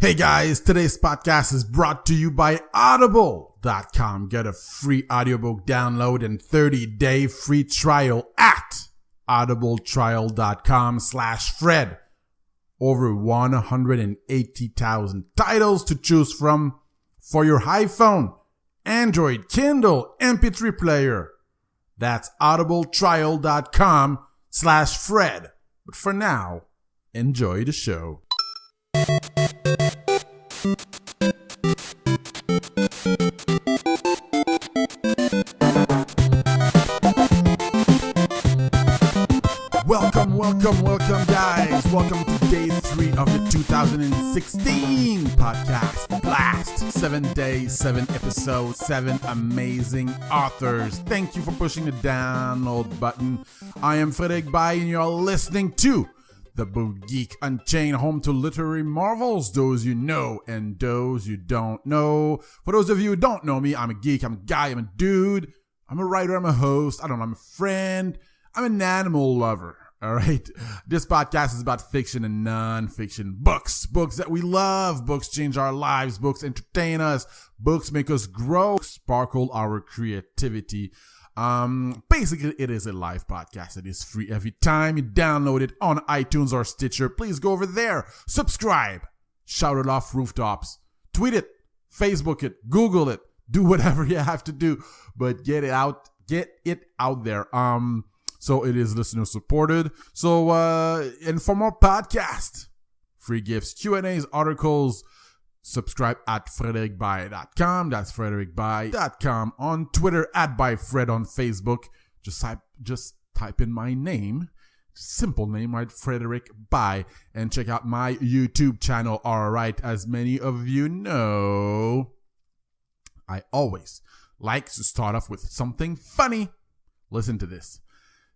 Hey guys, today's podcast is brought to you by Audible.com. Get a free audiobook download and 30-day free trial at audibletrial.com/Fred. Over 180,000 titles to choose from for your iPhone, Android, Kindle, MP3 player. That's audibletrial.com/Fred. But for now, enjoy the show. Welcome guys. Welcome to day 3 of the 2016 podcast Blast. 7 days, 7 episodes, 7 amazing authors. Thank you for pushing the download button. I am Frederick Bay and you're listening to The Book Geek Unchained, home to literary marvels, those you know and those you don't know. For those of you who don't know me, I'm a geek, I'm a guy, I'm a dude, I'm a writer, I'm a host, I'm a friend, I'm an animal lover. All right. This podcast is about fiction and non-fiction books. Books that we love. Books change our lives. Books entertain us. Books make us grow, sparkle our creativity. Basically, it is a live podcast. It is free every time you download it on iTunes or Stitcher. Please go over there. Subscribe. Shout it off rooftops. Tweet it. Facebook it. Google it. Do whatever you have to do. But get it out. Get it out there. So it is listener supported. So, and for more podcasts, free gifts, Q&As, articles, subscribe at frederickbay.com. That's frederickbay.com. On Twitter, at byfred. On Facebook, just type in my name. Simple name, right? Frederick Bay. And check out my YouTube channel. All right. As many of you know, I always like to start off with something funny. Listen to this.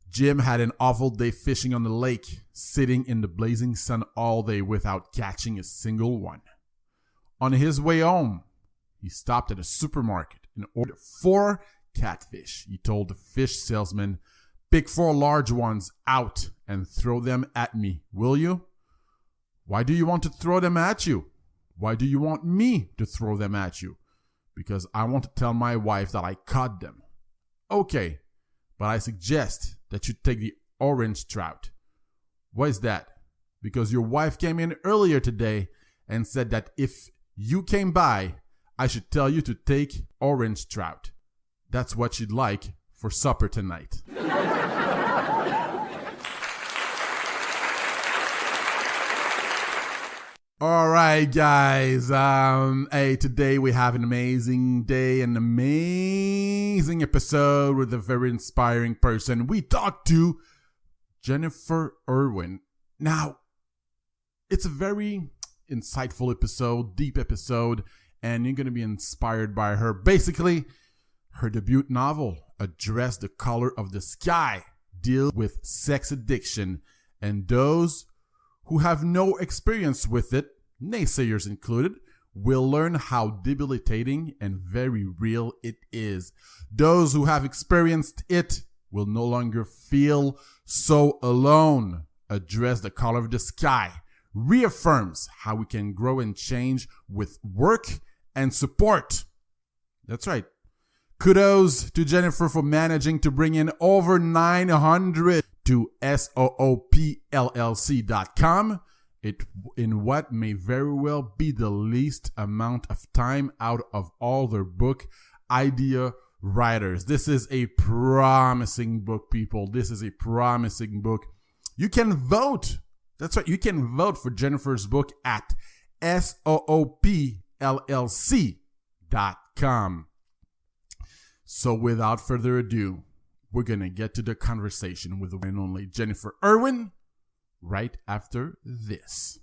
Jim had an awful day fishing on the lake, sitting in the blazing sun all day without catching a single one. On his way home, he stopped at a supermarket and ordered 4 catfish. He told the fish salesman, "Pick 4 large ones out and throw them at me, will you?" "Why do you want to throw them at you?" "Why do you want me to throw them at you?" "Because I want to tell my wife that I caught them." "Okay, but I suggest that you take the orange trout." "Why is that?" "Because your wife came in earlier today and said that if you came by, I should tell you to take orange trout. That's what she'd like for supper tonight." All right, guys. Hey, today we have an amazing day, an amazing episode with a very inspiring person. We talked to Jennifer Irwin. Now, it's a very insightful episode, deep episode, and you're going to be inspired by her. Basically, her debut novel, Address the Color of the Sky, deals with sex addiction and those who have no experience with it, naysayers included, will learn how debilitating and very real it is. Those who have experienced it will no longer feel so alone. Address the Color of the Sky reaffirms how we can grow and change with work and support. That's right. Kudos to Jennifer for managing to bring in over 900 to SOOPLLC.com. In what may very well be the least amount of time out of all their book idea writers. This is a promising book, people. This is a promising book. You can vote. That's right. You can vote for Jennifer's book at SOOPLLC.com. So without further ado, we're going to get to the conversation with the one and only Jennifer Irwin right after this.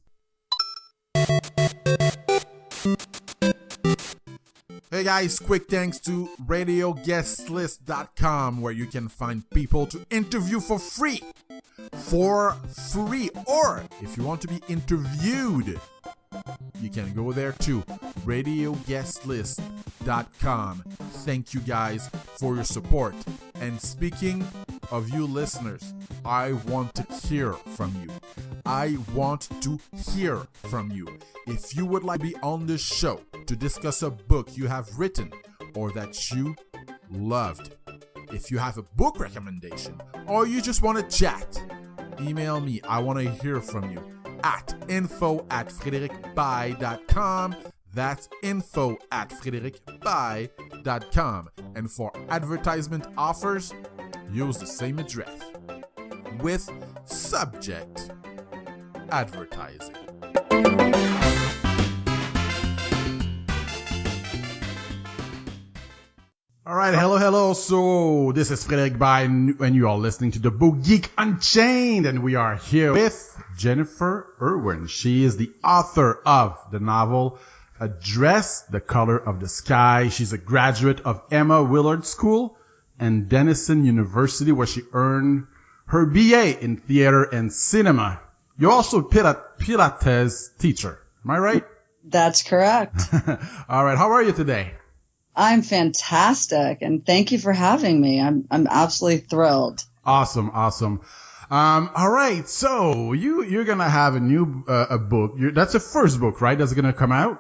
Hey guys, quick thanks to radioguestlist.com, where you can find people to interview for free. Or if you want to be interviewed, you can go there too. radioguestlist.com. Thank you guys for your support. And speaking of you listeners, I want to hear from you. I want to hear from you. If you would like to be on the show to discuss a book you have written or that you loved, if you have a book recommendation or you just want to chat, email me. I want to hear from you at info@fredericbai.com. That's info@fredericbai.com. And for advertisement offers, use the same address with subject advertising. All right, hello. So this is Frederic Bai, and you are listening to the Book Geek Unchained, and we are here with Jennifer Irwin. She is the author of the novel A Dress, The Color of the Sky. She's a graduate of Emma Willard School and Denison University, where she earned her BA in theater and cinema. You're also a Pilates teacher. Am I right? That's correct. All right. How are you today? I'm fantastic, and thank you for having me. I'm absolutely thrilled. Awesome. All right. So you're gonna have a new a book. That's the first book, right? That's gonna come out.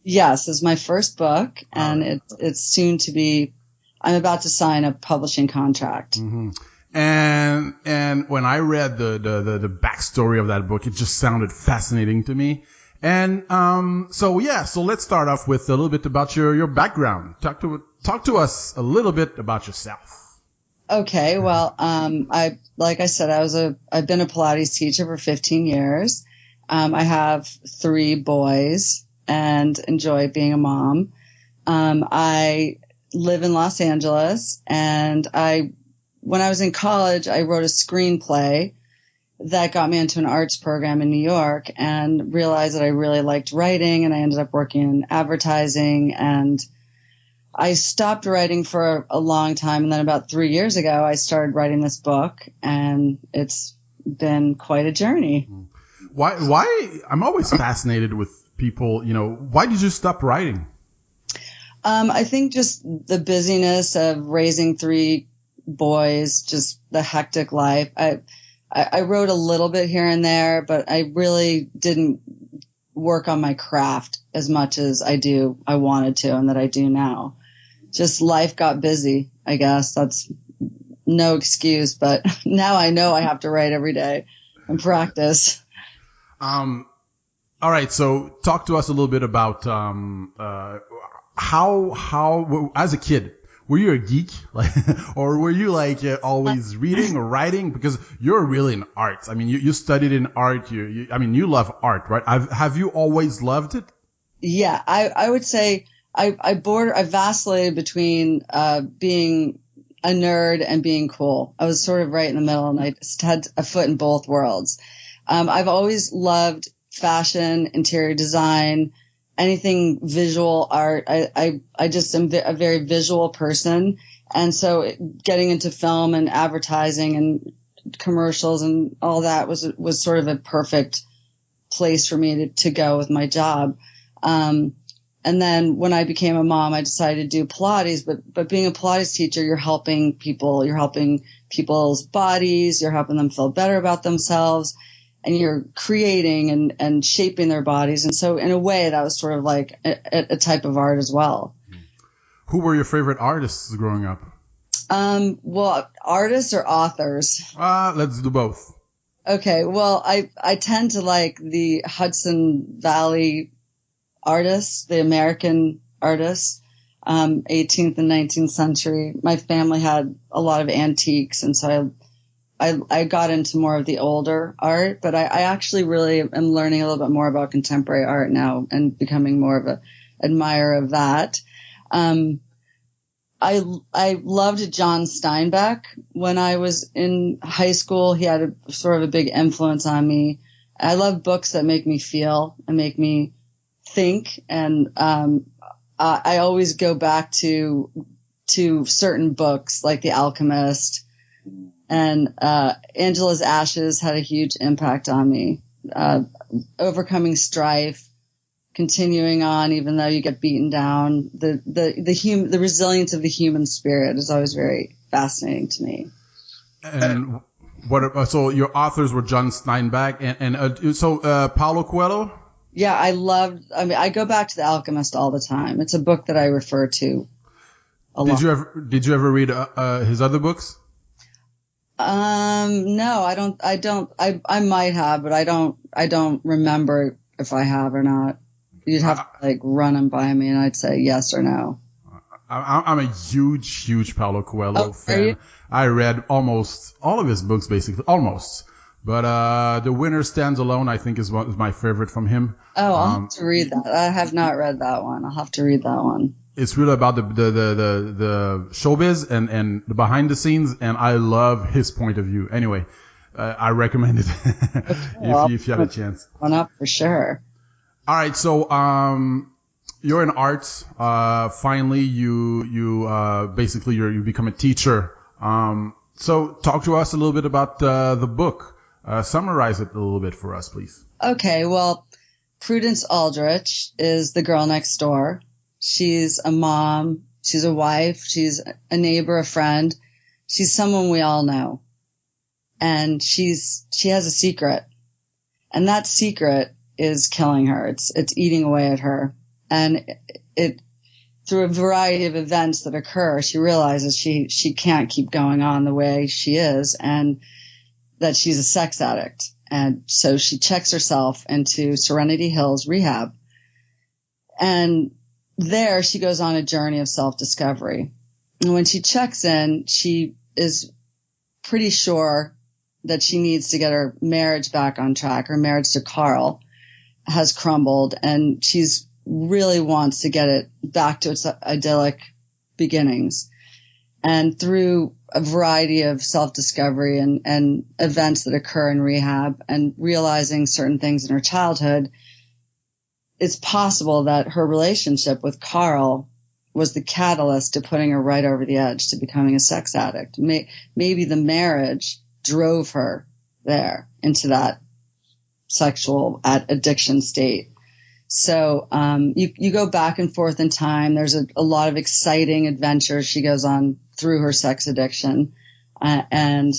Yes, it's my first book, and it's soon to be. I'm about to sign a publishing contract. Mm-hmm. And when I read the backstory of that book, it just sounded fascinating to me. And so let's start off with a little bit about your background. Talk to us a little bit about yourself. Okay, well, I've been a Pilates teacher for 15 years. I have 3 boys and enjoy being a mom. I live in Los Angeles, and when I was in college, I wrote a screenplay that got me into an arts program in New York, and realized that I really liked writing, and I ended up working in advertising, and I stopped writing for a long time. And then about 3 years ago, I started writing this book, and it's been quite a journey. Why? I'm always fascinated with people, why did you stop writing? I think just the busyness of raising 3 boys, just the hectic life. I wrote a little bit here and there, but I really didn't work on my craft as much as I wanted to, and that I do now. Just life got busy, I guess. That's no excuse, but now I know I have to write every day and practice. All right. So talk to us a little bit about, how, as a kid, were you a geek, or were you always reading or writing? Because you're really in art. I mean, you studied in art. You love art, right? Have you always loved it? Yeah, I would say I vacillated between being a nerd and being cool. I was sort of right in the middle, and I just had a foot in both worlds. I've always loved fashion, interior design, anything visual art. I just am a very visual person. And so getting into film and advertising and commercials and all that was sort of a perfect place for me to go with my job. And then when I became a mom, I decided to do Pilates, but being a Pilates teacher, you're helping people, you're helping people's bodies, you're helping them feel better about themselves, and you're creating and shaping their bodies. And so in a way, that was sort of like a type of art as well. Who were your favorite artists growing up? Well, artists or authors? Let's do both. Okay. Well, I tend to like the Hudson Valley artists, the American artists, 18th and 19th century. My family had a lot of antiques, and so I got into more of the older art, but I actually really am learning a little bit more about contemporary art now and becoming more of an admirer of that. I loved John Steinbeck when I was in high school. He had a sort of a big influence on me. I love books that make me feel and make me think, and I always go back to certain books like The Alchemist. And Angela's Ashes had a huge impact on me. Overcoming strife, continuing on even though you get beaten down. The resilience of the human spirit is always very fascinating to me. And so your authors were John Steinbeck and Paulo Coelho? Yeah, I go back to The Alchemist all the time. It's a book that I refer to a lot. Did you ever read his other books? No, I might have, but I don't remember if I have or not. You'd have to like run them by me and I'd say yes or no. I'm a huge Paulo Coelho fan. Are you? I read almost all of his books, basically, almost. But The Winner Stands Alone, I think, is my favorite from him. Oh, I'll have to read that. I have not read that one. I'll have to read that one. It's really about the showbiz and the behind the scenes, and I love his point of view. Anyway, I recommend it if you have a chance. One up for sure. All right, so you're in arts. Finally, you basically you become a teacher. So talk to us a little bit about the book. Summarize it a little bit for us, please. Okay, well, Prudence Aldrich is the girl next door. She's a mom. She's a wife. She's a neighbor, a friend. She's someone we all know. And she has a secret. And that secret is killing her. It's eating away at her. And it through a variety of events that occur, she realizes she can't keep going on the way she is and that she's a sex addict. And so she checks herself into Serenity Hills rehab. And there she goes on a journey of self-discovery. And when she checks in, she is pretty sure that she needs to get her marriage back on track. Her marriage to Carl has crumbled and she's really wants to get it back to its idyllic beginnings. And through a variety of self-discovery and events that occur in rehab and realizing certain things in her childhood, it's possible that her relationship with Carl was the catalyst to putting her right over the edge to becoming a sex addict. Maybe the marriage drove her there into that sexual addiction state. So you go back and forth in time. There's a lot of exciting adventures she goes on through her sex addiction. And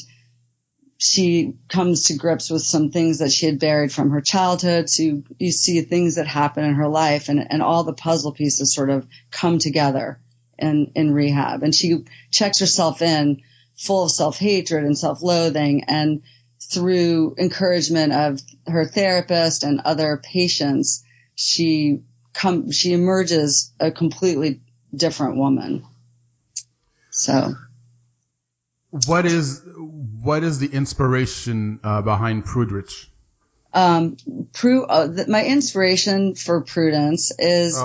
she comes to grips with some things that she had buried from her childhood. So you see things that happen in her life and all the puzzle pieces sort of come together in rehab. And she checks herself in full of self-hatred and self-loathing. And through encouragement of her therapist and other patients, she emerges a completely different woman. So what is the inspiration behind Prudence? My inspiration for Prudence is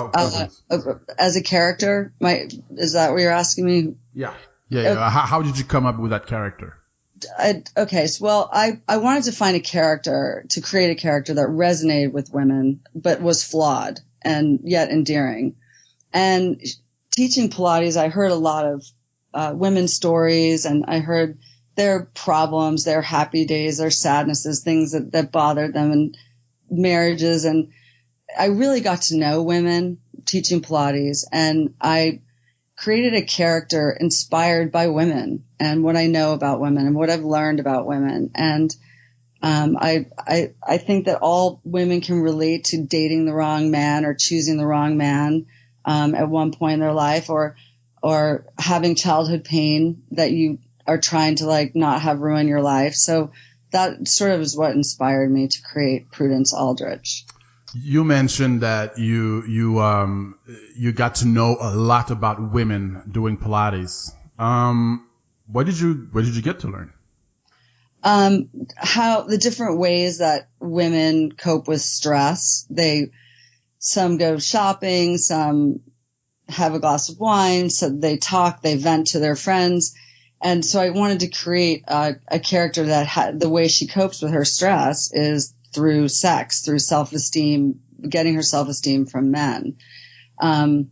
as a character. Is that what you're asking me? Yeah. How did you come up with that character? I wanted to find to create a character that resonated with women, but was flawed and yet endearing. And teaching Pilates, I heard a lot of women's stories, and I heard their problems, their happy days, their sadnesses, things that bothered them, and marriages. And I really got to know women teaching Pilates, and I created a character inspired by women and what I know about women and what I've learned about women. And I think that all women can relate to dating the wrong man or choosing the wrong man at one point in their life, or having childhood pain that you are trying to not have ruin your life. So that sort of is what inspired me to create Prudence Aldrich. You mentioned that you got to know a lot about women doing Pilates. What did you get to learn? How the different ways that women cope with stress. Some go shopping, some have a glass of wine, so they talk, they vent to their friends. And so I wanted to create a character that the way she copes with her stress is through sex, through self-esteem, getting her self-esteem from men. And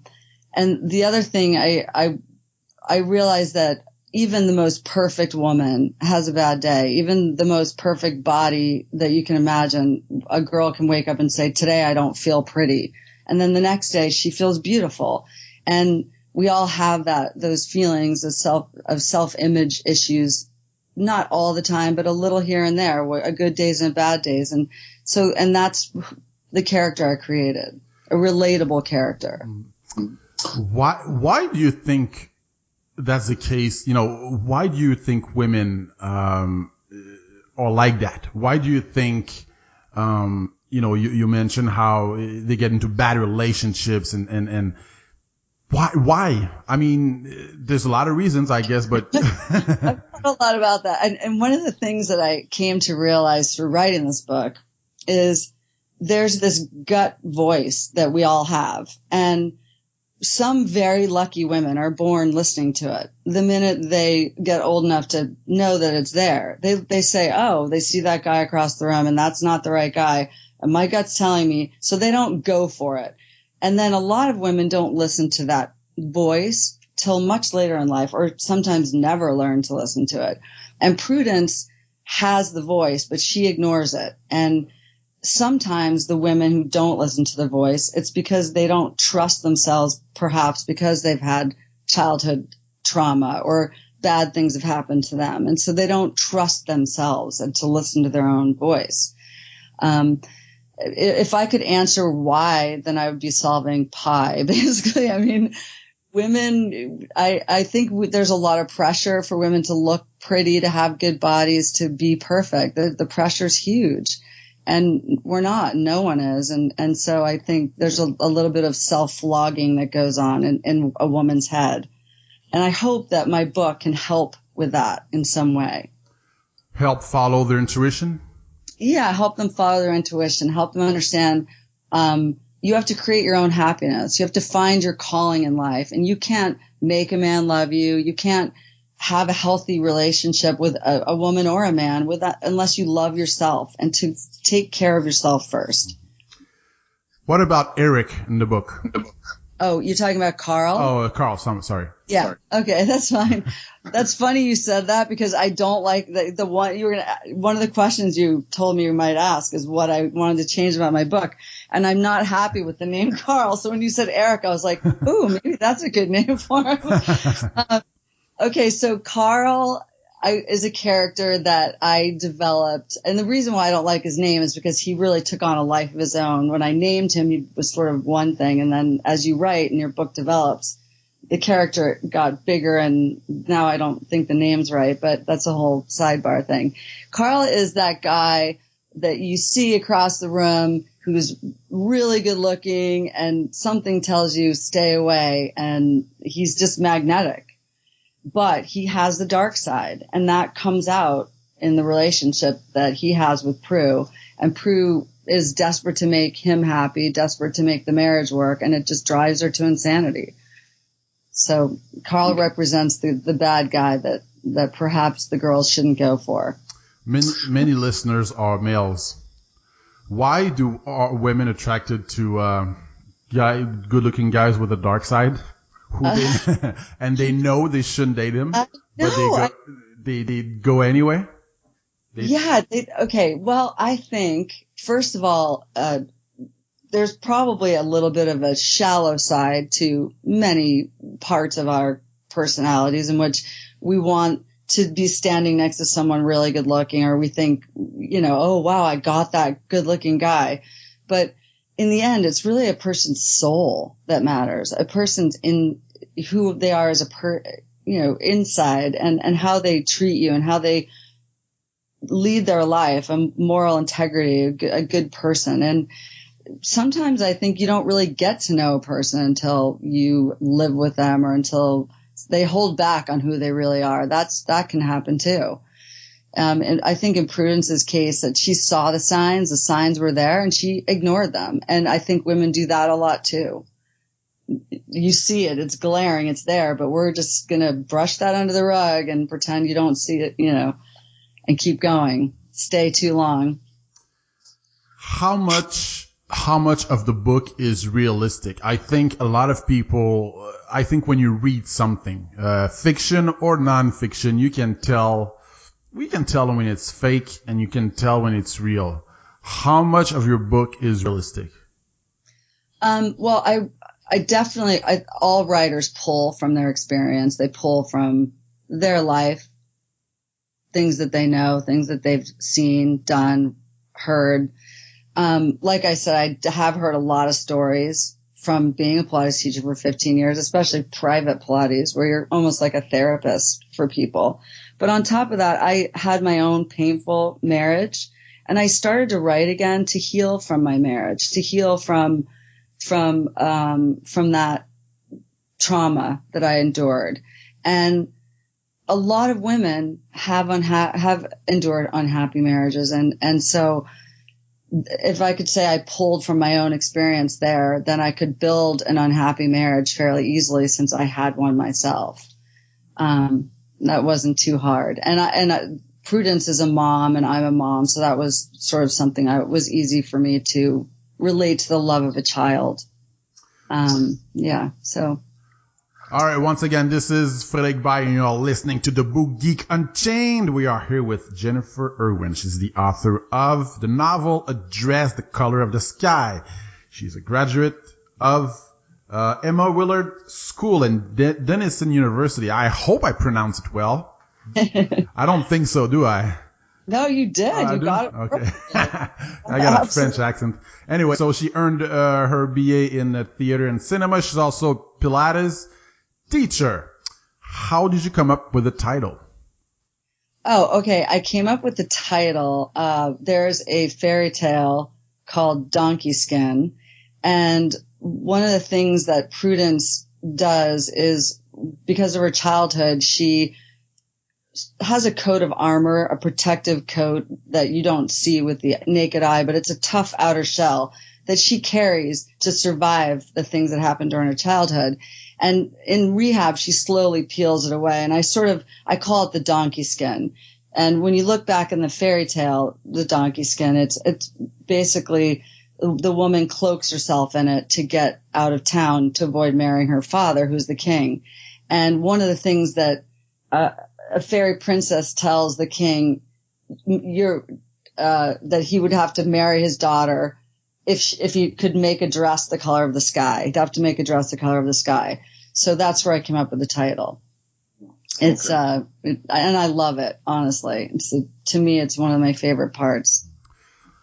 the other thing, I realized that even the most perfect woman has a bad day. Even the most perfect body that you can imagine, a girl can wake up and say, today I don't feel pretty. And then the next day she feels beautiful. And we all have those feelings of self-image issues, not all the time, but a little here and there, a good days and bad days. And so, and that's the character I created, a relatable character. Why do you think that's the case? You know, why do you think women are like that? Why do you think, you know, you mentioned how they get into bad relationships and why? I mean, there's a lot of reasons, I guess, but I've thought a lot about that. And one of the things that I came to realize through writing this book is there's this gut voice that we all have. And some very lucky women are born listening to it. The minute they get old enough to know that it's there, they say, oh, they see that guy across the room and that's not the right guy. And my gut's telling me, so they don't go for it. And then a lot of women don't listen to that voice till much later in life, or sometimes never learn to listen to it. And Prudence has the voice, but she ignores it. And sometimes the women who don't listen to the voice, it's because they don't trust themselves, perhaps because they've had childhood trauma or bad things have happened to them. And so they don't trust themselves and to listen to their own voice. If I could answer why, then I would be solving pie, basically. I mean, women, I think there's a lot of pressure for women to look pretty, to have good bodies, to be perfect. The pressure's huge. And we're not. No one is. And so I think there's a little bit of self-flogging that goes on in a woman's head. And I hope that my book can help with that in some way. Help follow their intuition? Yeah, help them follow their intuition, help them understand you have to create your own happiness. You have to find your calling in life. And you can't make a man love you. You can't have a healthy relationship with a woman or a man with that, unless you love yourself and to take care of yourself first. What about Eric in the book? Oh, you're talking about Carl? Oh, Carl. Sorry. Yeah. Sorry. Okay, that's fine. That's funny you said that because I don't like the one one of the questions you told me you might ask is what I wanted to change about my book. And I'm not happy with the name Carl. So when you said Eric, I was like, ooh, maybe that's a good name for him. Okay, so Carl is a character that I developed. And the reason why I don't like his name is because he really took on a life of his own. When I named him, he was sort of one thing. And then as you write and your book develops, the character got bigger. And now I don't think the name's right, but that's a whole sidebar thing. Carl is that guy that you see across the room who's really good looking and something tells you stay away. And he's just magnetic. But he has the dark side, and that comes out in the relationship that he has with Prue. And Prue is desperate to make him happy, desperate to make the marriage work, and it just drives her to insanity. So Carl represents the bad guy that perhaps the girls shouldn't go for. Many listeners are males. Why are women attracted to good-looking guys with a dark side? And they know they shouldn't date him, but they go anyway. Okay. Well, I think first of all, there's probably a little bit of a shallow side to many parts of our personalities in which we want to be standing next to someone really good looking, or we think, oh wow, I got that good looking guy, but in the end, it's really a person's soul that matters. A person's in who they are as inside and how they treat you and how they lead their life, a moral integrity, a good person. And sometimes I think you don't really get to know a person until you live with them or until they hold back on who they really are. That can happen too. And I think in Prudence's case that she saw the signs were there and she ignored them. And I think women do that a lot too. You see it, it's glaring, it's there, but we're just going to brush that under the rug and pretend you don't see it, and keep going. Stay too long. How much of the book is realistic? I think a lot of people, when you read something, fiction or nonfiction, we can tell when it's fake and you can tell when it's real. How much of your book is realistic? Well, I definitely, all writers pull from their experience. They pull from their life, things that they know, things that they've seen, done, heard. like I said, I have heard a lot of stories from being a Pilates teacher for 15 years, especially private Pilates, where you're almost like a therapist for people. But on top of that, I had my own painful marriage, and I started to write again to heal from my marriage, to heal from that trauma that I endured. And a lot of women have endured unhappy marriages. And so if I could say I pulled from my own experience there, then I could build an unhappy marriage fairly easily since I had one myself. That wasn't too hard. And Prudence is a mom and I'm a mom. So that was sort of something was easy for me to relate to the love of a child. So. All right. Once again, this is Frédéric Bay and you're listening to the Book Geek Unchained. We are here with Jennifer Irwin. She's the author of the novel Address the Color of the Sky. She's a graduate of Emma Willard School and Denison University. I hope I pronounced it well. I don't think so, do I? No, you did. You got it. Okay. I got a French accent. Anyway, so she earned her BA in theater and cinema. She's also Pilates teacher. How did you come up with the title? Oh, okay. I came up with the title. There's a fairy tale called Donkey Skin. And one of the things that Prudence does is, because of her childhood, she has a coat of armor, a protective coat that you don't see with the naked eye, but it's a tough outer shell that she carries to survive the things that happened during her childhood. And in rehab, she slowly peels it away. And I call it the donkey skin. And when you look back in the fairy tale, the donkey skin, it's basically the woman cloaks herself in it to get out of town to avoid marrying her father, who's the king. And one of the things that a fairy princess tells the king that he would have to marry his daughter if he could make a dress the color of the sky. He'd have to make a dress the color of the sky. So that's where I came up with the title. It's and I love it, honestly. To me, it's one of my favorite parts.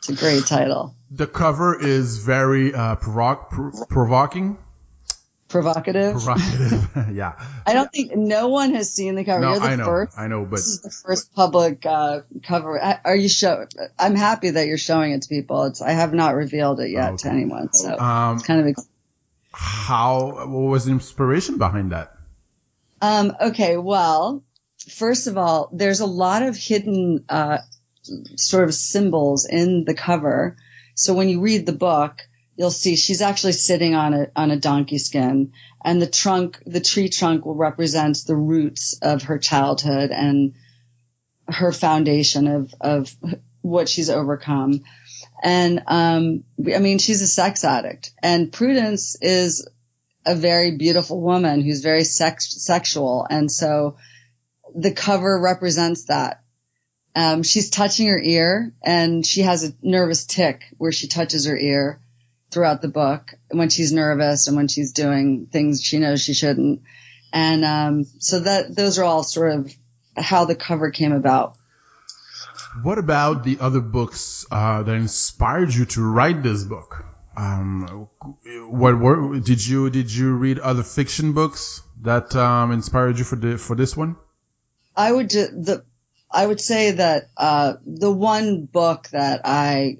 It's a great title. The cover is very provoking. Provocative. Yeah. I don't think no one has seen the cover. No, You're the first. I know, but this is the first public cover. Are you I'm happy that you're showing it to people. I have not revealed it yet to anyone, so it's kind of. What was the inspiration behind that? Okay, well, first of all, there's a lot of hidden sort of symbols in the cover. So when you read the book, you'll see she's actually sitting on a donkey skin, and the tree trunk will represent the roots of her childhood and her foundation of what she's overcome. And she's a sex addict, and Prudence is a very beautiful woman who's very sexual, and so the cover represents that. She's touching her ear, and she has a nervous tic where she touches her ear throughout the book when she's nervous and when she's doing things she knows she shouldn't. And so those are all sort of how the cover came about. What about the other books that inspired you to write this book? Did you read other fiction books that inspired you for this one? I would say that the one book that at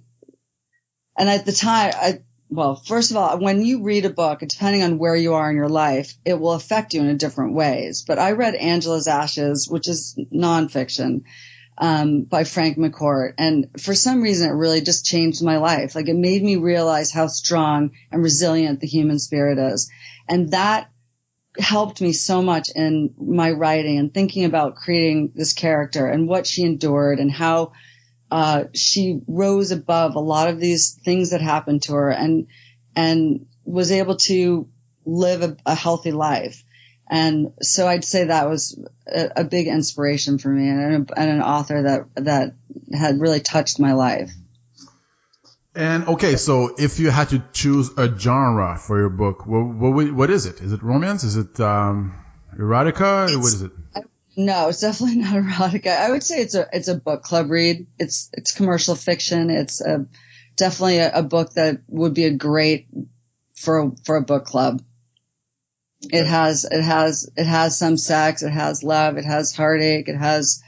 the time, well, first of all, when you read a book, depending on where you are in your life, it will affect you in different ways. But I read Angela's Ashes, which is nonfiction, by Frank McCourt. And for some reason, it really just changed my life. Like, it made me realize how strong and resilient the human spirit is. And that helped me so much in my writing and thinking about creating this character and what she endured and how she rose above a lot of these things that happened to her and was able to live a healthy life. And so I'd say that was a big inspiration for me and an author that had really touched my life. And okay, so if you had to choose a genre for your book, what is it? Is it romance? Is it erotica? What is it? No, it's definitely not erotica. I would say it's a book club read. It's commercial fiction. It's definitely a book that would be a great for a book club. It has some sex, it has love, it has heartache, it has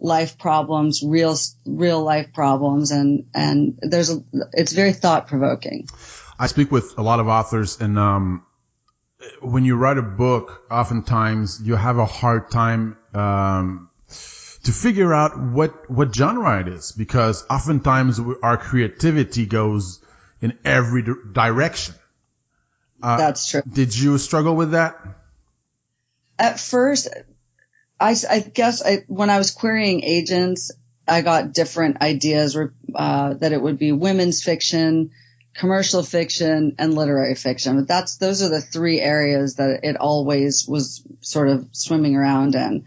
life problems, real life problems, and it's very thought provoking. I speak with a lot of authors, and when you write a book, oftentimes you have a hard time to figure out what genre it is, because oftentimes our creativity goes in every direction. That's true. Did you struggle with that? At first, I guess when I was querying agents, I got different ideas that it would be women's fiction, commercial fiction, and literary fiction. But those are the three areas that it always was sort of swimming around in.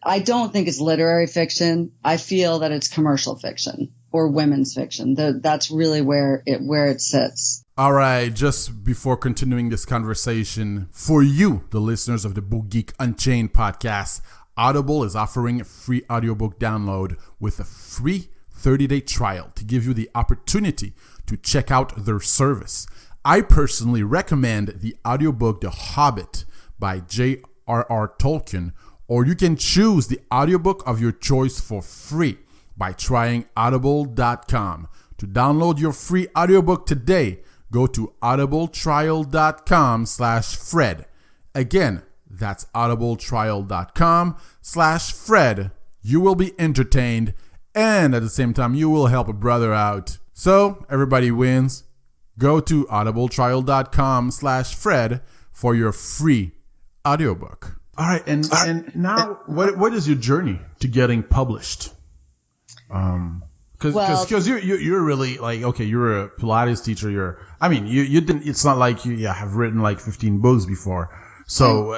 I don't think it's literary fiction. I feel that it's commercial fiction or women's fiction. That's really where it sits. All right, just before continuing this conversation, for you, the listeners of the Book Geek Unchained podcast, Audible is offering a free audiobook download with a free 30-day trial to give you the opportunity to check out their service. I personally recommend the audiobook The Hobbit by J.R.R. Tolkien, or you can choose the audiobook of your choice for free by trying audible.com. To download your free audiobook today, go to audibletrial.com/Fred. Again, that's audibletrial.com/Fred. You will be entertained, and at the same time, you will help a brother out. So everybody wins. Go to audibletrial.com/Fred for your free audiobook. All right, and now what is your journey to getting published? Because you're really like, okay, you're a Pilates teacher. You didn't. It's not like you have written like 15 books before. So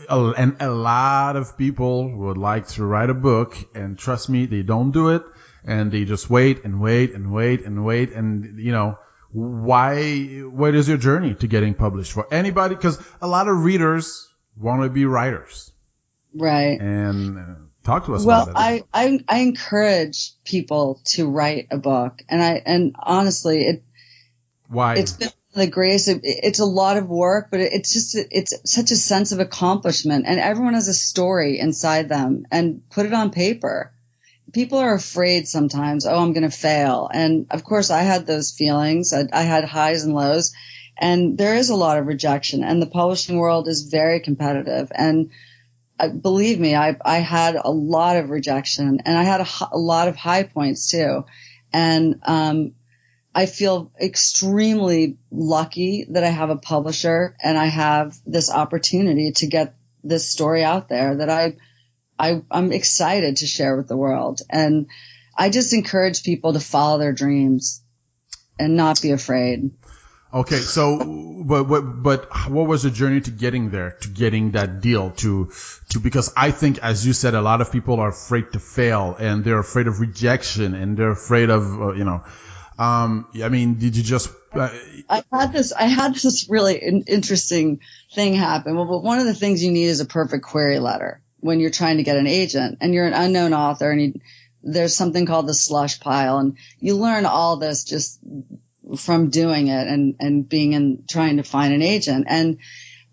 and a lot of people would like to write a book, and trust me, they don't do it, and they just wait and wait and wait and wait. And why? What is your journey to getting published for anybody? Because a lot of readers want to be writers, right? And talk to us about it. I encourage people to write a book, and honestly, it's been the greatest. It's a lot of work, but it's such a sense of accomplishment, and everyone has a story inside them, and put it on paper. People are afraid sometimes. Oh, I'm going to fail, and of course, I had those feelings. I had highs and lows, and there is a lot of rejection, and the publishing world is very competitive, and believe me, I had a lot of rejection, and I had a lot of high points too. And I feel extremely lucky that I have a publisher and I have this opportunity to get this story out there that I'm excited to share with the world. And I just encourage people to follow their dreams and not be afraid. Okay, so but what was the journey to getting there, to getting that deal, to because I think, as you said, a lot of people are afraid to fail, and they're afraid of rejection, and they're afraid of did you just I had this really interesting thing happen. Well, one of the things you need is a perfect query letter when you're trying to get an agent, and you're an unknown author, and there's something called the slush pile, and you learn all this just from doing it and trying to find an agent. And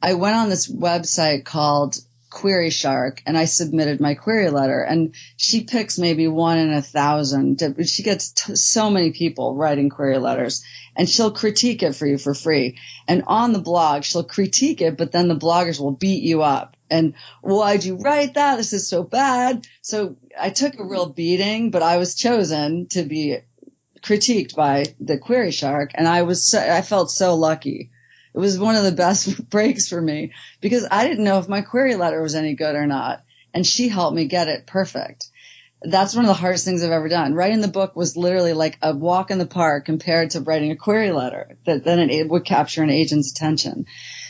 I went on this website called Query Shark, and I submitted my query letter, and she picks maybe 1 in 1,000. She gets so many people writing query letters, and she'll critique it for you for free. And on the blog, she'll critique it, but then the bloggers will beat you up. And why'd you write that? This is so bad. So I took a real beating, but I was chosen to be critiqued by the Query Shark, and I felt so lucky. It was one of the best breaks for me, because I didn't know if my query letter was any good or not, and she helped me get it perfect. That's one of the hardest things I've ever done. Writing the book was literally like a walk in the park compared to writing a query letter that then it would capture an agent's attention.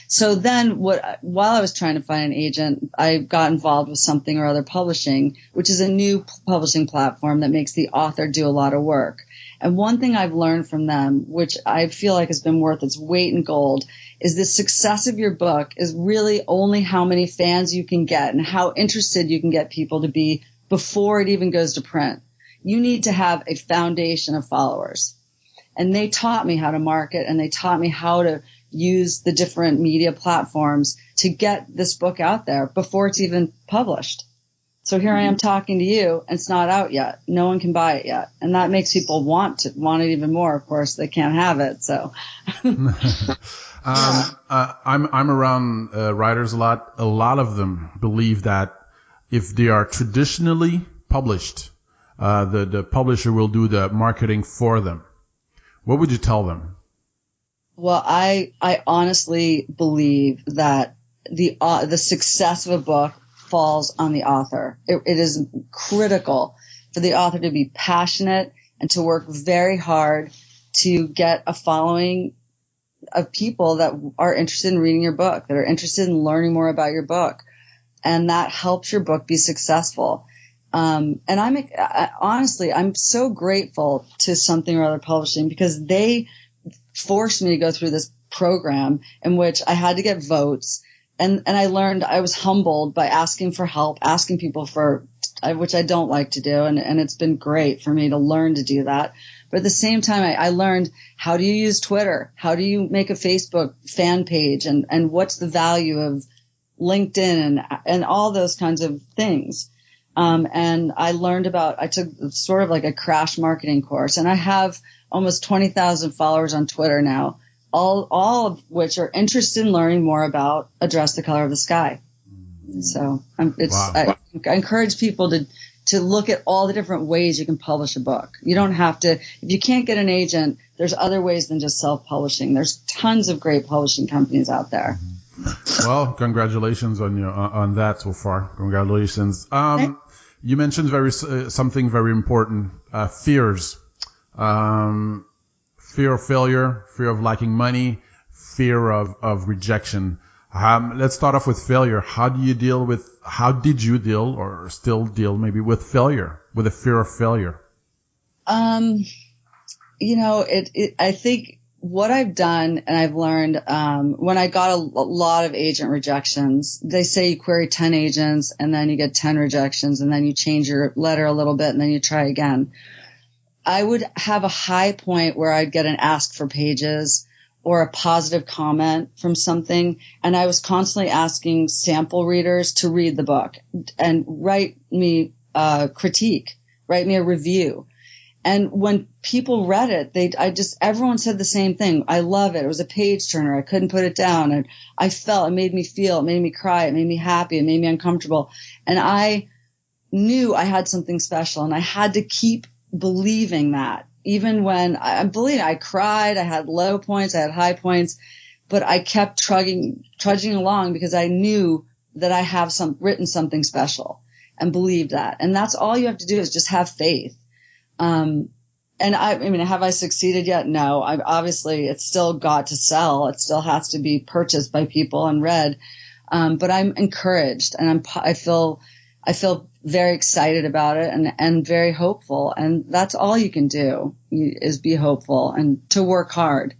So then while I was trying to find an agent, I got involved with Something or Other Publishing, which is a new publishing platform that makes the author do a lot of work. And one thing I've learned from them, which I feel like has been worth its weight in gold, is the success of your book is really only how many fans you can get and how interested you can get people to be before it even goes to print. you need to have a foundation of followers. And they taught me how to market, and they taught me how to use the different media platforms to get this book out there before it's even published. So here I am talking to you, and it's not out yet. No one can buy it yet. And that makes people want it even more. Of course, they can't have it. So I'm around writers a lot. A lot of them believe that if they are traditionally published, the publisher will do the marketing for them. What would you tell them? Well, I honestly believe that the success of a book falls on the author. It is critical for the author to be passionate and to work very hard to get a following of people that are interested in reading your book, that are interested in learning more about your book. And that helps your book be successful. And I'm so grateful to Something or Other Publishing, because they forced me to go through this program in which I had to get votes. And I learned, I was humbled by asking for help, asking people for, which I don't like to do. And it's been great for me to learn to do that. But at the same time, I learned, how do you use Twitter? How do you make a Facebook fan page? And what's the value of LinkedIn and all those kinds of things. And I took sort of like a crash marketing course, and I have almost 20,000 followers on Twitter now, all of which are interested in learning more about Address the Color of the Sky. So I encourage people to look at all the different ways you can publish a book. You don't have to, if you can't get an agent, there's other ways than just self-publishing. There's tons of great publishing companies out there. Well, congratulations on that so far. Congratulations. You mentioned something very important, fears. Fear of failure, fear of lacking money, fear of rejection. Let's start off with failure. How did you deal or still deal maybe with failure, with the fear of failure? I think what I've done and I've learned, when I got a lot of agent rejections, they say you query 10 agents and then you get 10 rejections, and then you change your letter a little bit and then you try again. I would have a high point where I'd get an ask for pages or a positive comment from something. And I was constantly asking sample readers to read the book and write me a critique, write me a review. And when people read it, everyone said the same thing. I love it. It was a page turner. I couldn't put it down. And it made me feel, it made me cry. It made me happy. It made me uncomfortable. And I knew I had something special, and I had to keep believing that. Even when I cried, I had low points, I had high points, but I kept trudging along because I knew that I have written something special and believed that. And that's all you have to do is just have faith. And have I succeeded yet? No. Obviously it's still got to sell. It still has to be purchased by people and read. But I'm encouraged, and I feel very excited about it and very hopeful. And that's all you can do is be hopeful and to work hard.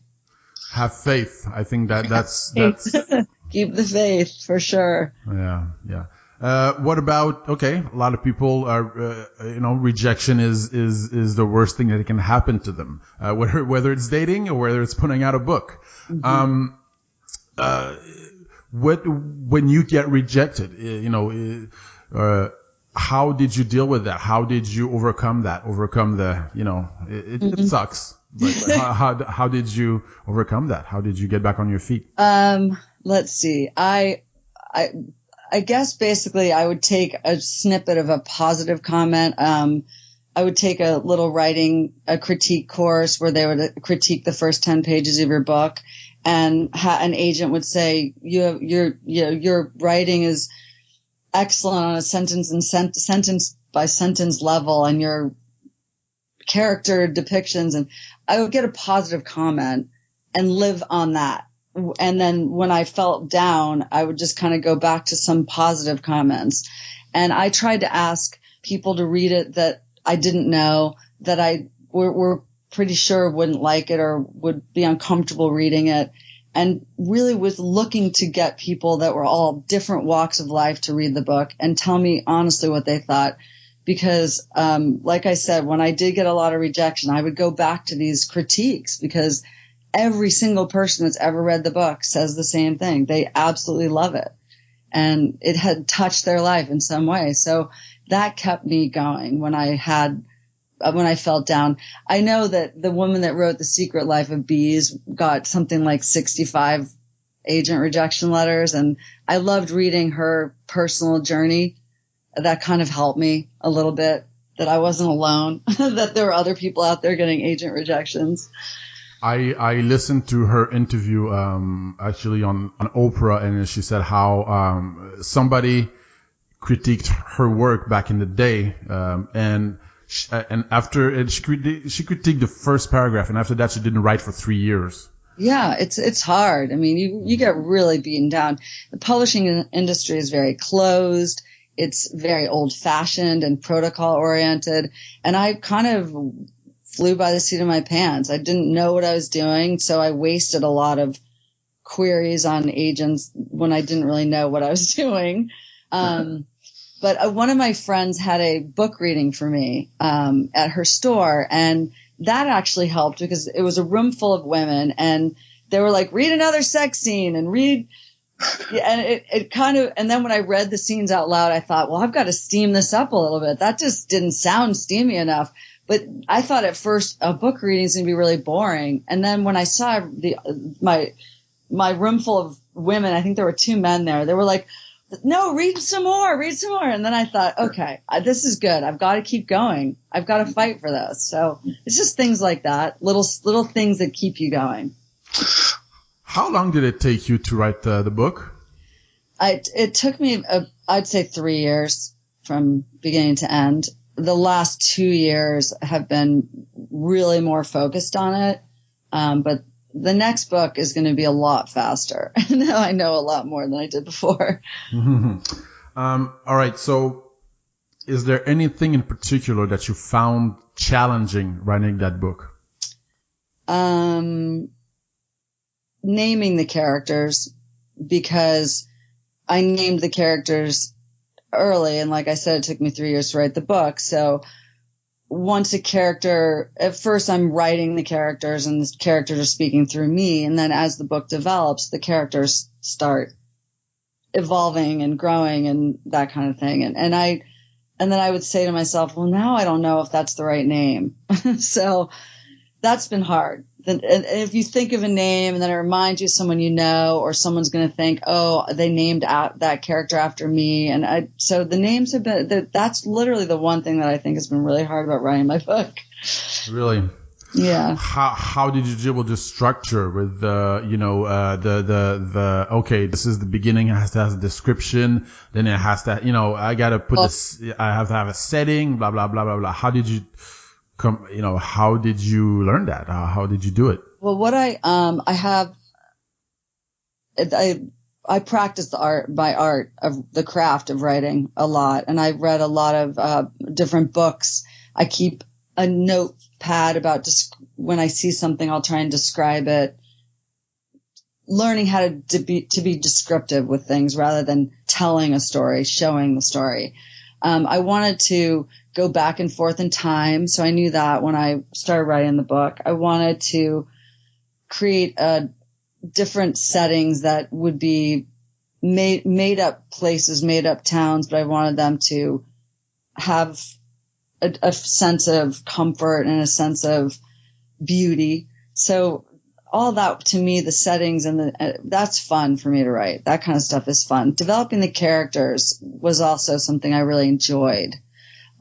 Have faith. I think that's keep the faith for sure. Yeah. What about, a lot of people are, rejection is the worst thing that can happen to them, whether it's dating or whether it's putting out a book. Mm-hmm. When you get rejected, how did you deal with that? How did you overcome that? It sucks, but how did you overcome that? How did you get back on your feet? Let's see. I guess basically I would take a snippet of a positive comment. I would take a little a critique course where they would critique the first 10 pages of your book, and an agent would say, your writing is excellent on a sentence by sentence level, and your character depictions. And I would get a positive comment and live on that. And then when I felt down, I would just kind of go back to some positive comments. And I tried to ask people to read it that I didn't know, that I were pretty sure wouldn't like it or would be uncomfortable reading it. And really was looking to get people that were all different walks of life to read the book and tell me honestly what they thought. because, like I said, when I did get a lot of rejection, I would go back to these critiques because every single person that's ever read the book says the same thing. They absolutely love it. And it had touched their life in some way. So that kept me going when I felt down. I know that the woman that wrote The Secret Life of Bees got something like 65 agent rejection letters. And I loved reading her personal journey. That kind of helped me a little bit, that I wasn't alone, that there were other people out there getting agent rejections. I listened to her interview, actually on Oprah, and she said how, somebody critiqued her work back in the day, and after she critiqued the first paragraph, and after that she didn't write for 3 years. Yeah, it's hard. I mean, you get really beaten down. The publishing industry is very closed. It's very old fashioned and protocol oriented. And I kind of flew by the seat of my pants. I didn't know what I was doing. So I wasted a lot of queries on agents when I didn't really know what I was doing. But one of my friends had a book reading for me, at her store, and that actually helped because it was a room full of women and they were like, read another sex scene and read. And it kind of, and then when I read the scenes out loud, I thought, well, I've got to steam this up a little bit. That just didn't sound steamy enough. But I thought at first a book reading is going to be really boring. And then when I saw my room full of women, I think there were 2 men there. They were like, no, read some more. And then I thought, okay, this is good. I've got to keep going. I've got to fight for this. So it's just things like that, little things that keep you going. How long did it take you to write the book? It took me, I'd say 3 years from beginning to end. The last 2 years have been really more focused on it. But the next book is going to be a lot faster. Now I know a lot more than I did before. All right. So is there anything in particular that you found challenging writing that book? Naming the characters, because I named the characters early. And like I said, it took me 3 years to write the book. So once a character, at first I'm writing the characters and the characters are speaking through me. And then as the book develops, the characters start evolving and growing and that kind of thing. And then I would say to myself, well, now I don't know if that's the right name. So that's been hard. And if you think of a name and then it reminds you of someone you know, or someone's going to think, oh, they named that character after me. And so the names have been, that's literally the one thing that I think has been really hard about writing my book. Really? Yeah. How did you deal with the structure with okay, this is the beginning, it has to have a description, then it has to, I got to put this, I have to have a setting, blah, blah, blah, blah, blah. How did you how did you learn that? How did you do it? Well, what I practice my art of the craft of writing a lot. And I've read a lot of, different books. I keep a notepad about when I see something, I'll try and describe it. Learning how to be descriptive with things rather than telling a story, showing the story. I wanted to go back and forth in time. So I knew that when I started writing the book. I wanted to create different settings that would be made up places, made up towns, but I wanted them to have a sense of comfort and a sense of beauty. So all that, to me, the settings and that's fun for me to write. That kind of stuff is fun. Developing the characters was also something I really enjoyed.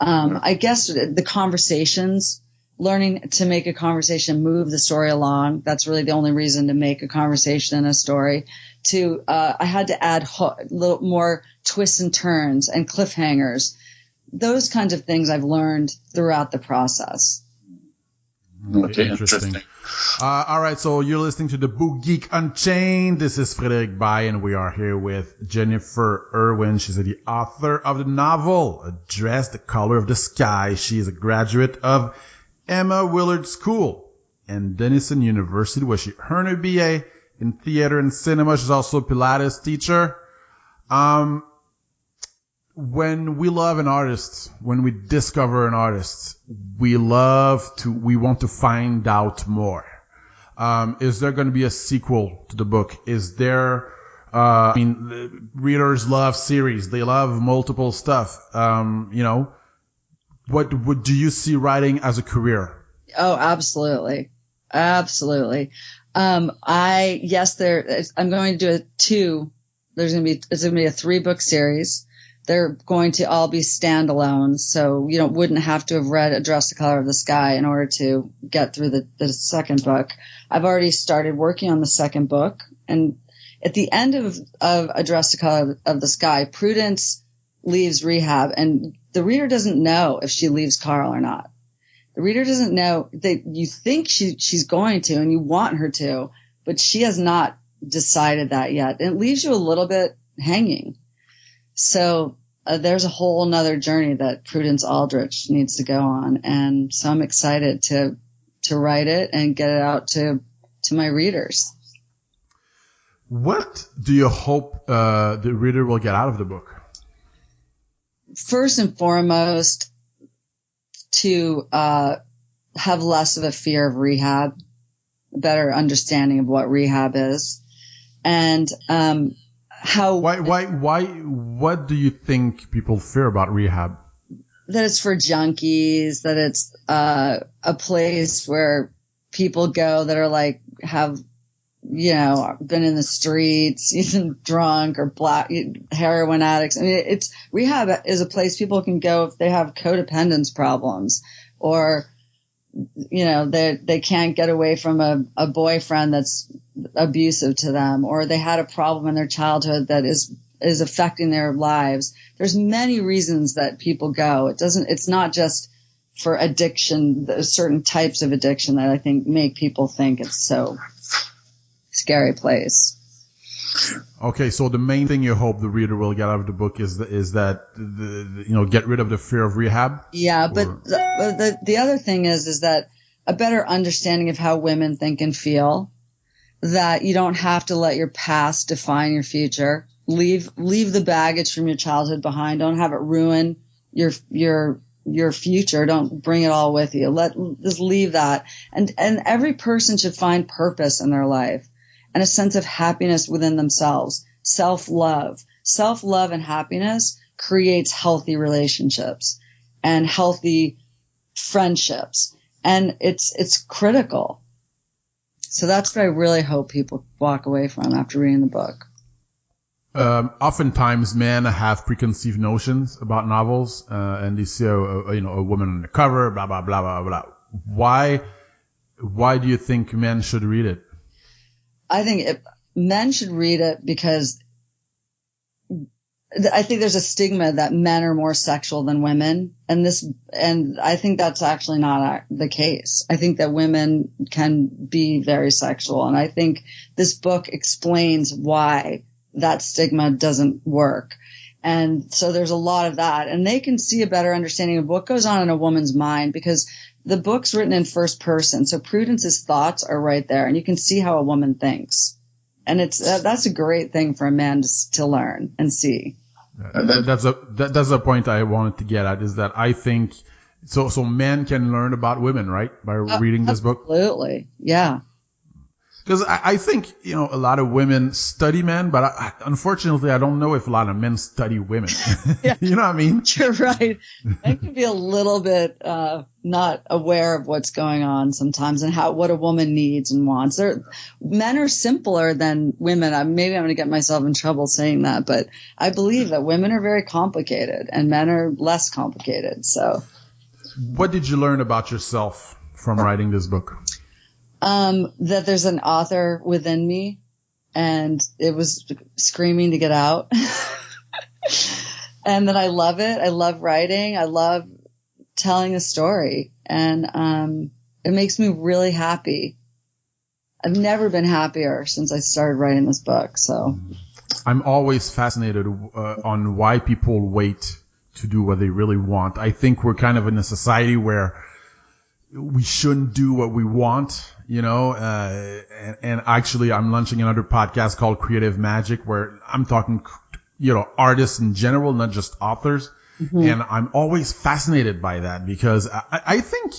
I guess the conversations, learning to make a conversation move the story along. That's really the only reason to make a conversation in a story. I had to add a little more twists and turns and cliffhangers. Those kinds of things I've learned throughout the process. Okay, interesting. All right, so you're listening to the Book Geek Unchained. This is Frédéric Bay, and we are here with Jennifer Irwin. She's the author of the novel, A Dress the Color of the Sky. She is a graduate of Emma Willard School and Denison University, where she earned her BA in theater and cinema. She's also a Pilates teacher. when we love an artist, when we discover an artist, we want to find out more. Is there going to be a sequel to the book? Is there, readers love series. They love multiple stuff. What do you see writing as a career? Oh, absolutely. Absolutely. I'm going to do it's going to be a 3-book series. They're going to all be standalone. So you wouldn't have to have read Address the Color of the Sky in order to get through the second book. I've already started working on the second book. And at the end of Address the Color of the Sky, Prudence leaves rehab, and the reader doesn't know if she leaves Carl or not. The reader doesn't know. You think she's going to, and you want her to, but she has not decided that yet. And it leaves you a little bit hanging. So there's a whole nother journey that Prudence Aldrich needs to go on, and so I'm excited to write it and get it out to my readers. What do you hope the reader will get out of the book? First and foremost, to have less of a fear of rehab, a better understanding of what rehab is, and what do you think people fear about rehab? That it's for junkies, that it's a place where people go that are like have been in the streets, even drunk or black heroin addicts. I mean, rehab is a place people can go if they have codependence problems, or they can't get away from a boyfriend that's abusive to them, or they had a problem in their childhood that is affecting their lives. There's many reasons that people go. It's not just for addiction. There's certain types of addiction that I think make people think it's so scary place. Okay, so the main thing you hope the reader will get out of the book is that get rid of the fear of rehab. Yeah, but the other thing is that a better understanding of how women think and feel. That you don't have to let your past define your future. Leave the baggage from your childhood behind. Don't have it ruin your future. Don't bring it all with you. Just leave that. And every person should find purpose in their life and a sense of happiness within themselves. Self-love and happiness creates healthy relationships and healthy friendships. And it's critical. So that's what I really hope people walk away from after reading the book. Oftentimes men have preconceived notions about novels, and they see a woman on the cover, blah, blah, blah, blah, blah. Why do you think men should read it? I think men should read it because I think there's a stigma that men are more sexual than women, and I think that's actually not the case. I think that women can be very sexual, and I think this book explains why that stigma doesn't work. And so there's a lot of that, and they can see a better understanding of what goes on in a woman's mind because the book's written in first person. So Prudence's thoughts are right there, and you can see how a woman thinks. And that's a great thing for a man to learn and see. That's a point I wanted to get at, is that I think so men can learn about women, right, by reading this book? Absolutely. Yeah. Because I think, a lot of women study men, but unfortunately, I don't know if a lot of men study women. Yeah. You know what I mean? You're right. Men can be a little bit not aware of what's going on sometimes and what a woman needs and wants. Men are simpler than women. Maybe I'm going to get myself in trouble saying that, but I believe that women are very complicated and men are less complicated. So, what did you learn about yourself from writing this book? That there's an author within me and it was screaming to get out and that I love it. I love writing. I love telling a story and, it makes me really happy. I've never been happier since I started writing this book. So I'm always fascinated, on why people wait to do what they really want. I think we're kind of in a society where we shouldn't do what we want. And actually I'm launching another podcast called Creative Magic where I'm talking, artists in general, not just authors. Mm-hmm. And I'm always fascinated by that because I think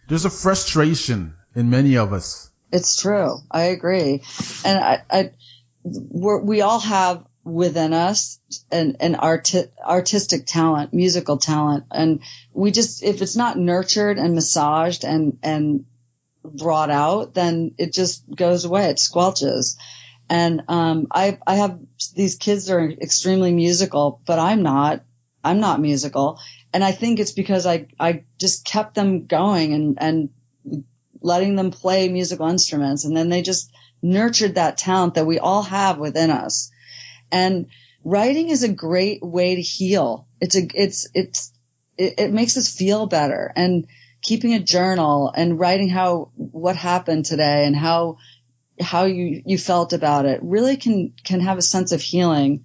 there's a frustration in many of us. It's true. I agree. And we all have within us an artistic talent, musical talent. And we just, if it's not nurtured and massaged and brought out, then it just goes away. It squelches. And I have these kids that are extremely musical, but I'm not musical. And I think it's because I just kept them going and letting them play musical instruments. And then they just nurtured that talent that we all have within us. And writing is a great way to heal. It makes us feel better. And keeping a journal and writing what happened today and how you felt about it really can have a sense of healing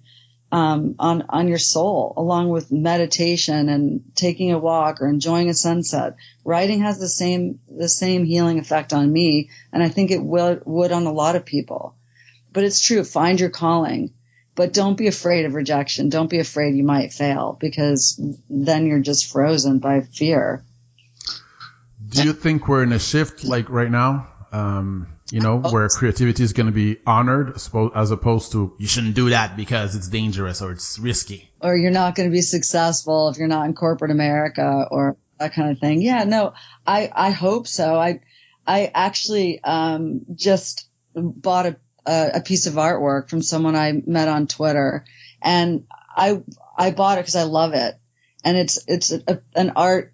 on your soul, along with meditation and taking a walk or enjoying a sunset. Writing has the same healing effect on me, and I think it would on a lot of people. But it's true, find your calling. But don't be afraid of rejection. Don't be afraid you might fail, because then you're just frozen by fear. Do you think we're in a shift like right now? Where creativity is going to be honored as opposed to you shouldn't do that because it's dangerous or it's risky. Or you're not going to be successful if you're not in corporate America or that kind of thing. Yeah, no, I hope so. I actually just bought a piece of artwork from someone I met on Twitter, and I bought it because I love it. And it's an art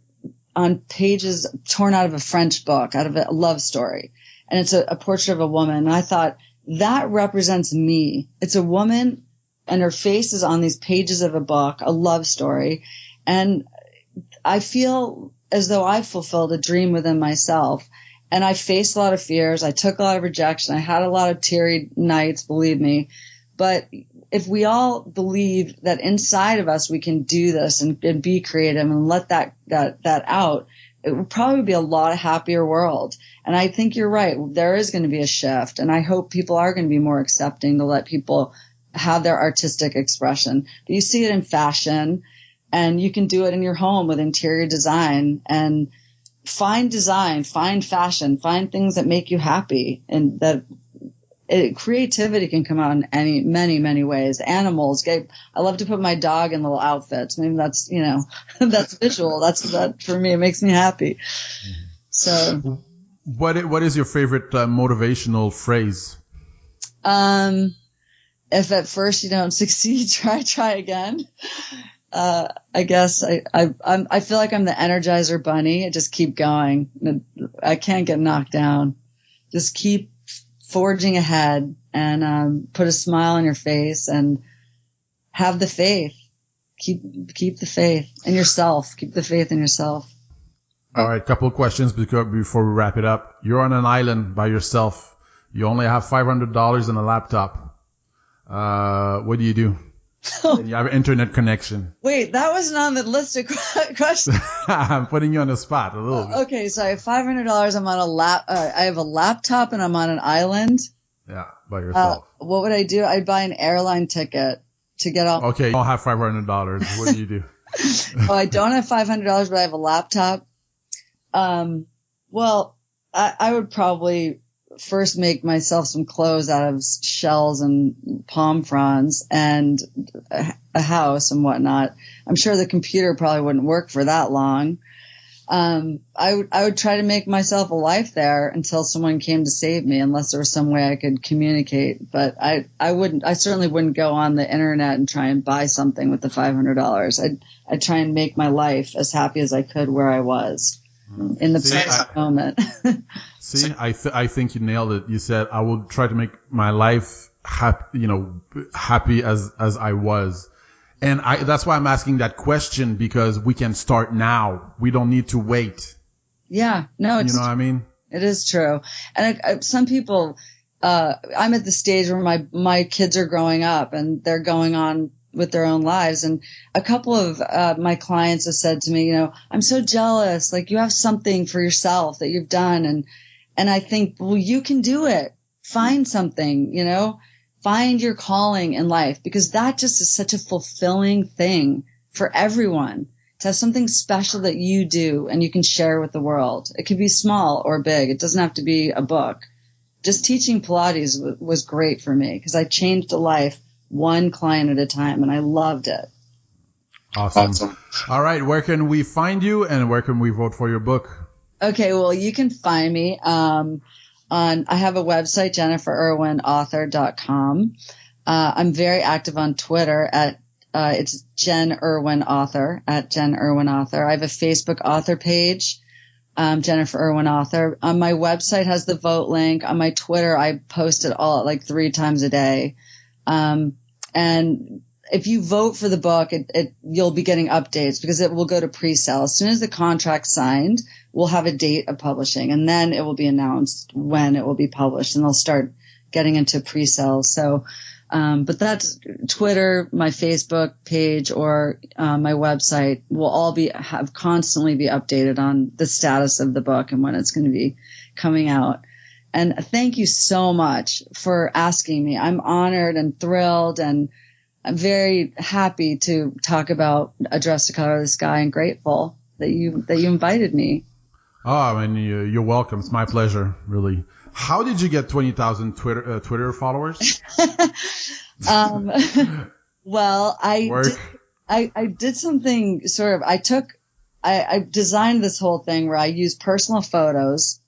on pages torn out of a French book, out of a love story. And it's a portrait of a woman. And I thought, that represents me. It's a woman and her face is on these pages of a book, a love story. And I feel as though I fulfilled a dream within myself. And I faced a lot of fears. I took a lot of rejection. I had a lot of teary nights, believe me. But if we all believe that inside of us we can do this and be creative and let that out, it would probably be a lot happier world. And I think you're right. There is going to be a shift. And I hope people are going to be more accepting to let people have their artistic expression. But you see it in fashion, and you can do it in your home with interior design. And find design, find fashion, find things that make you happy. And that creativity can come out in many ways. Animals. I love to put my dog in little outfits. Maybe that's, that's visual. That for me, it makes me happy. So. What is your favorite motivational phrase? If at first you don't succeed, try again. I guess I feel like I'm the Energizer Bunny. I just keep going. I can't get knocked down. Just keep forging ahead and put a smile on your face and have the faith. Keep the faith in yourself. Keep the faith in yourself. All right, couple of questions before we wrap it up. You're on an island by yourself. You only have $500 and a laptop. What do you do? And you have an internet connection. Wait, that wasn't on the list of questions. I'm putting you on the spot a little bit. Okay, so I have $500. I'm on I have a laptop and I'm on an island. Yeah, by yourself. What would I do? I'd buy an airline ticket to get off. Okay, you don't have $500. What do you do? I don't have $500, but I have a laptop. Well, I would probably first make myself some clothes out of shells and palm fronds and a house and whatnot. I'm sure the computer probably wouldn't work for that long. I would try to make myself a life there until someone came to save me, unless there was some way I could communicate. But I certainly wouldn't go on the internet and try and buy something with the $500. I'd try and make my life as happy as I could where I was in the present moment. See, I think you nailed it. You said I would try to make my life happy as I was. And that's why I'm asking that question, because we can start now. We don't need to wait. Yeah, no, you know what I mean? It is true. And some people, I'm at the stage where my kids are growing up and they're going on with their own lives. And a couple of my clients have said to me, I'm so jealous. Like, you have something for yourself that you've done. And I think, well, you can do it. Find something, find your calling in life, because that just is such a fulfilling thing for everyone, to have something special that you do and you can share with the world. It could be small or big. It doesn't have to be a book. Just teaching Pilates was great for me, because I changed a life one client at a time, and I loved it. Awesome. All right. Where can we find you, and where can we vote for your book? Okay. Well, you can find me I have a website, JenniferIrwinAuthor.com. I'm very active on Twitter it's Jen Irwin Author, at Jen Irwin Author. I have a Facebook author page, Jennifer Irwin Author. On my website has the vote link. On my Twitter, I post it all like 3 times a day. And if you vote for the book, you'll be getting updates, because it will go to pre-sale. As soon as the contract's signed, we'll have a date of publishing, and then it will be announced when it will be published, and they'll start getting into pre-sale. So, but that's Twitter, my Facebook page, or my website will all constantly be updated on the status of the book and when it's going to be coming out. And thank you so much for asking me. I'm honored and thrilled, and I'm very happy to talk about A Dress to Color the Sky, and grateful that you invited me. Oh, I mean, you're welcome. It's my pleasure, really. How did you get 20,000 Twitter followers? Well, I did something sort of, I designed this whole thing where I use personal photos,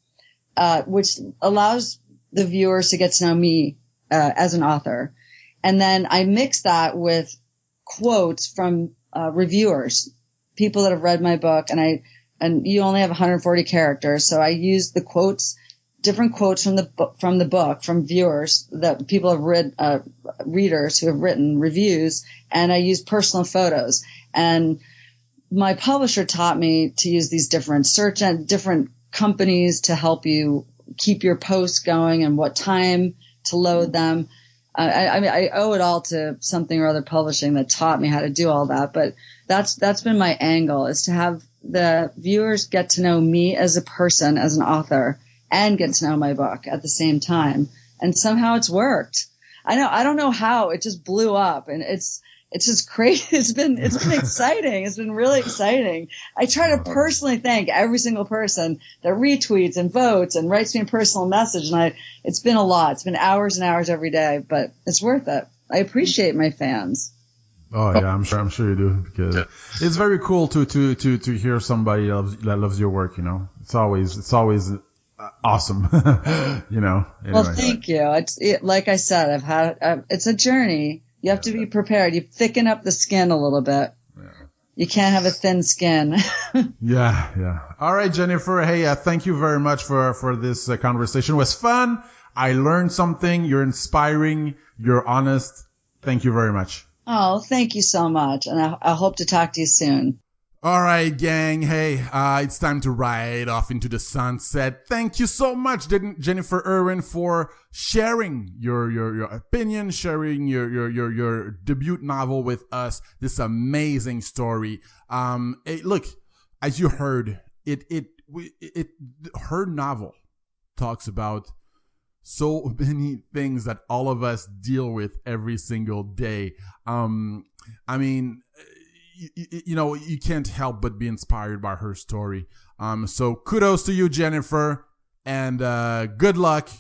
which allows the viewers to get to know me, as an author. And then I mix that with quotes from, reviewers, people that have read my book, and you only have 140 characters. So I use the quotes, different quotes from the book, from viewers that people have read, readers who have written reviews, and I use personal photos. And my publisher taught me to use these different different companies to help you keep your posts going and what time to load them. I mean, I owe it all to Something or Other Publishing that taught me how to do all that. But that's been my angle, is to have the viewers get to know me as a person, as an author, and get to know my book at the same time. And somehow it's worked. I don't know how. It just blew up, and it's just crazy. It's been exciting. It's been really exciting. I try to personally thank every single person that retweets and votes and writes me a personal message. And it's been a lot. It's been hours and hours every day, but it's worth it. I appreciate my fans. Oh yeah, I'm sure you do, because it's very cool to hear somebody that loves your work. You know, it's always awesome. You know. Anyway. Well, thank you. Like I said, it's a journey. You have to be prepared. You thicken up the skin a little bit. Yeah. You can't have a thin skin. Yeah. All right, Jennifer. Hey, thank you very much for this conversation. It was fun. I learned something. You're inspiring. You're honest. Thank you very much. Oh, thank you so much. And I hope to talk to you soon. All right, gang. Hey, it's time to ride off into the sunset. Thank you so much, Jennifer Irwin, for sharing your opinion, sharing your debut novel with us. This amazing story. Look, as you heard, her novel talks about so many things that all of us deal with every single day. I mean, you know, you can't help but be inspired by her story. So kudos to you, Jennifer, and good luck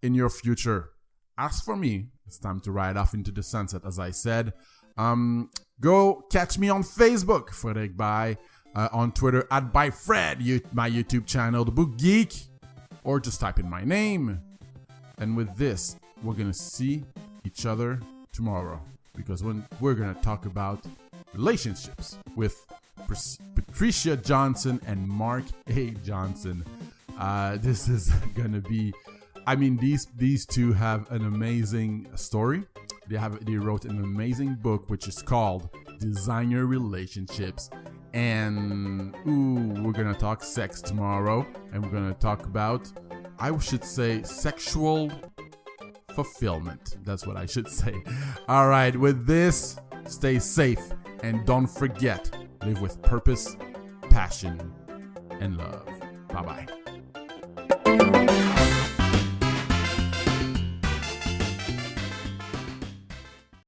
in your future. As for me, it's time to ride off into the sunset, as I said. Go catch me on Facebook, Frederick By, on Twitter @ByFred, my YouTube channel, The Book Geek, or just type in my name. And with this, we're going to see each other tomorrow, because we're going to talk about relationships with Patricia Johnson and Mark A. Johnson. This is gonna be, I mean, these two have an amazing story. They wrote an amazing book which is called Designer Relationships. And we're gonna talk sex tomorrow, and we're gonna talk about, I should say, sexual fulfillment. That's what I should say. All right, with this, stay safe. And don't forget, live with purpose, passion, and love. Bye-bye.